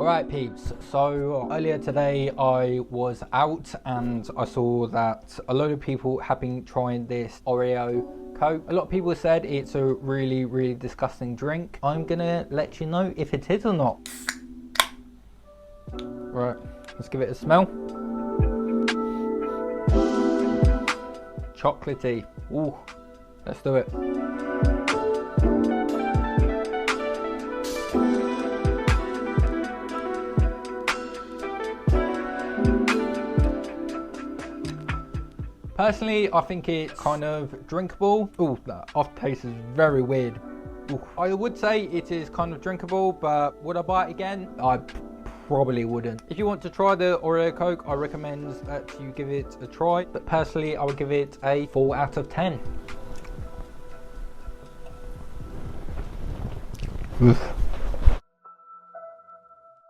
Alright peeps, so earlier today I was out and I saw that a load of people have been trying this Oreo Coke. A lot of people said it's a really disgusting drink. I'm gonna let you know if it is or not. Right, let's give it a smell. Chocolatey. Ooh, let's do it. Personally, I think it's kind of drinkable. Oh, that aftertaste is very weird. Ooh. I would say it is kind of drinkable, but would I buy it again? I probably wouldn't. If you want to try the Oreo Coke, I recommend that you give it a try. But personally, I would give it a 4 out of 10. Oof.